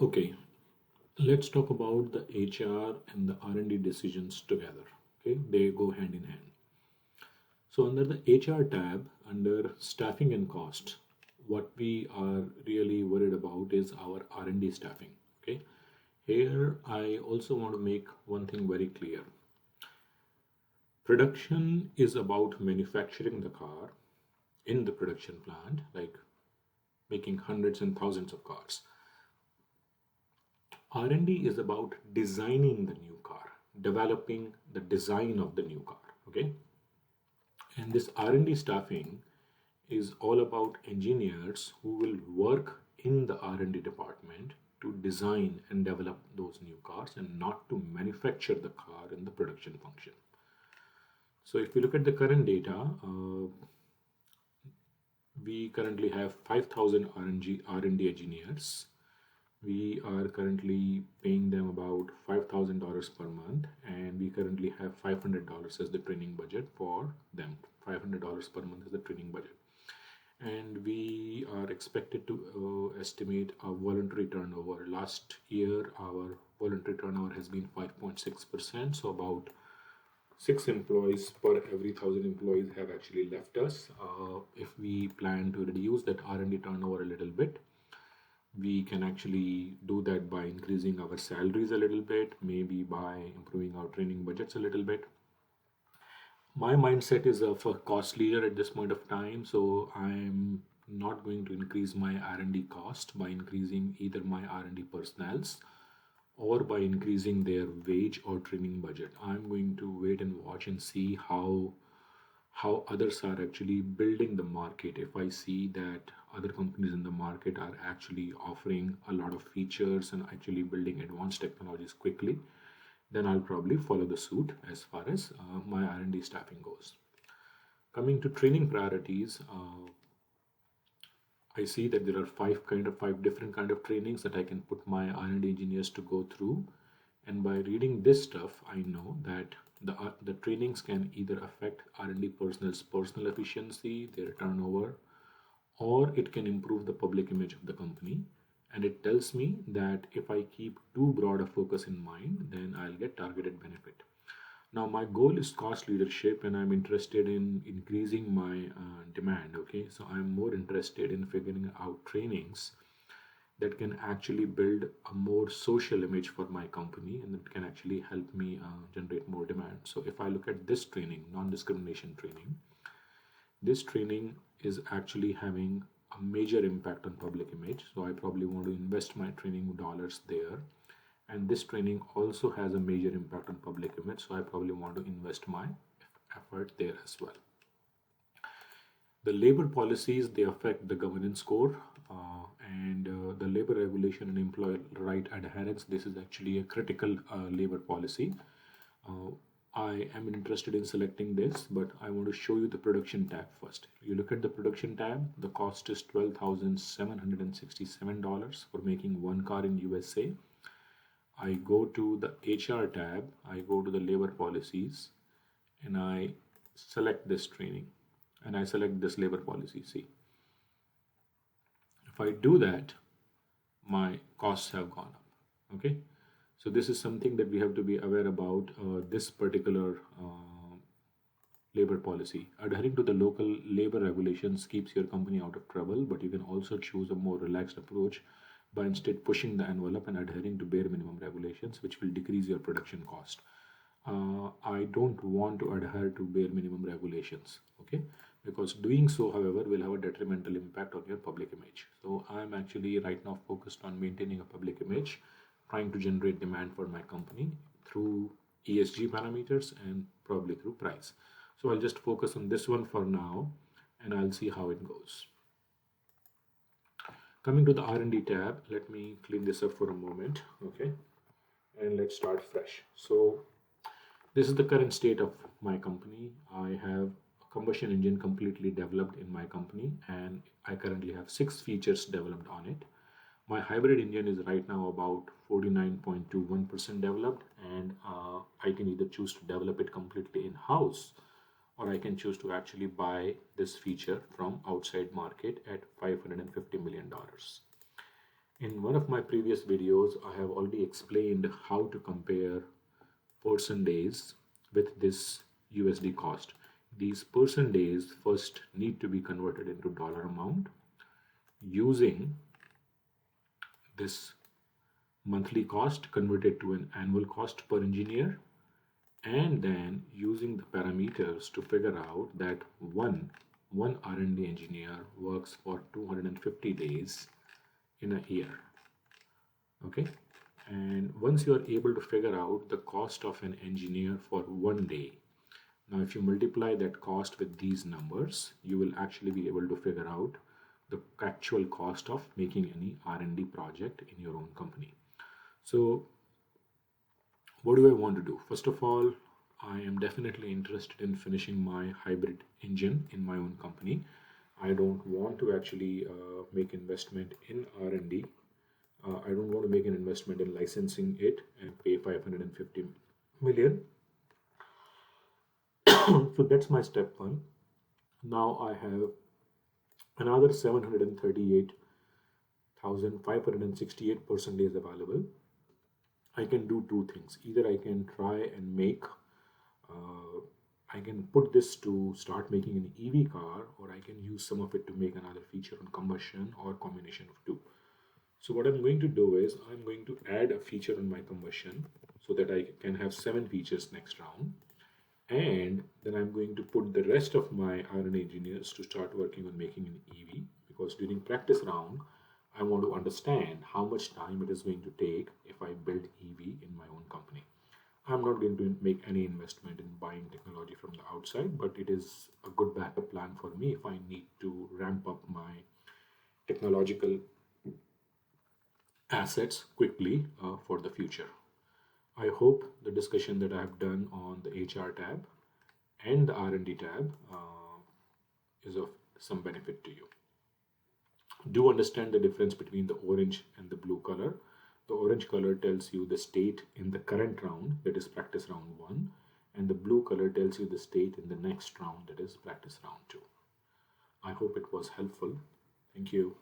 Okay, let's talk about the HR and the R&D decisions together. Okay, they go hand in hand. So under the HR tab, under staffing and cost, what we are really worried about is our R&D staffing. Okay, here I also want to make one thing very clear. Production is about manufacturing the car in the production plant, like making hundreds and thousands of cars. R&D is about designing the new car, developing the design of the new car. Okay, and this R&D staffing is all about engineers who will work in the R&D department to design and develop those new cars and not to manufacture the car in the production function. So if you look at the current data, we currently have 5,000 R&D engineers. We are currently paying them about $5,000 per month, and we currently have $500 as the training budget for them. $500 per month is the training budget. And we are expected to estimate our voluntary turnover. Last year, our voluntary turnover has been 5.6%, so about 6 employees per every 1,000 employees have actually left us. If we plan to reduce that R&D turnover a little bit, we can actually do that by increasing our salaries a little bit, maybe by improving our training budgets a little bit. My mindset is of a cost leader at this point of time, so I'm not going to increase my R&D cost by increasing either my R&D personnels or by increasing their wage or training budget. I'm going to wait and watch and see how others are actually building the market. If I see that other companies in the market are actually offering a lot of features and actually building advanced technologies quickly, then I'll probably follow the suit as far as my R&D staffing goes. Coming to training priorities, I see that there are five different kind of trainings that I can put my R&D engineers to go through, and by reading this stuff, I know that the trainings can either affect R&D personnel's personal efficiency, their turnover, or it can improve the public image of the company. And it tells me that if I keep too broad a focus in mind, then I'll get targeted benefit. Now, my goal is cost leadership, and I'm interested in increasing my demand. Okay, so I'm more interested in figuring out trainings that can actually build a more social image for my company and that can actually help me generate more demand. So, if I look at this training, non discrimination training, this training is actually having a major impact on public image. So, I probably want to invest my training dollars there. And this training also has a major impact on public image. So, I probably want to invest my effort there as well. The labor policies, they affect the governance score, and the labor regulation and employee right adherence. This is actually a critical labor policy. Uh, I am interested in selecting this, but I want to show you the production tab first. You look at the production tab, the cost is $12,767 for making one car in USA. I go to the HR tab, I go to the labor policies, and I select this training, and I select this labor policy. See, if I do that, my costs have gone up. Okay, so this is something that we have to be aware about. This particular labor policy, adhering to the local labor regulations keeps your company out of trouble, but you can also choose a more relaxed approach by instead pushing the envelope and adhering to bare minimum regulations, which will decrease your production cost. I don't want to adhere to bare minimum regulations, okay? Because doing so, however, will have a detrimental impact on your public image. So I'm actually right now focused on maintaining a public image, trying to generate demand for my company through ESG parameters and probably through price. So I'll just focus on this one for now, and I'll see how it goes. Coming to the R&D tab, let me clean this up for a moment, okay? And let's start fresh. So this is the current state of my company. I have a combustion engine completely developed in my company, and I currently have 6 features developed on it. My hybrid engine is right now about 49.21% developed, and I can either choose to develop it completely in-house, or I can choose to actually buy this feature from outside market at $550 million. In one of my previous videos, I have already explained how to compare person days with this USD cost. These person days first need to be converted into dollar amount using this monthly cost converted to an annual cost per engineer, and then using the parameters to figure out that one R&D engineer works for 250 days in a year. Okay, and once you are able to figure out the cost of an engineer for one day, now if you multiply that cost with these numbers, you will actually be able to figure out the actual cost of making any R&D project in your own company. So what do I want to do? First of all, I am definitely interested in finishing my hybrid engine in my own company. I don't want to actually make investment in R&D. I don't want to make an investment in licensing it and pay 550 million. So that's my step one. Now I have another 738,568 person days available. I can do two things. Either I can try and uh, I can put this to start making an EV car, or I can use some of it to make another feature on combustion or combination of two. So what I'm going to do is I'm going to add a feature on my combustion so that I can have 7 features next round. And then I'm going to put the rest of my R&D engineers to start working on making an EV, because during practice round, I want to understand how much time it is going to take if I build EV in my own company. I'm not going to make any investment in buying technology from the outside, but it is a good backup plan for me if I need to ramp up my technological assets quickly for the future. I hope the discussion that I have done on the HR tab and the R&D tab is of some benefit to you. Do understand the difference between the orange and the blue color. The orange color tells you the state in the current round, that is practice round 1, and the blue color tells you the state in the next round, that is practice round 2. I hope it was helpful. Thank you.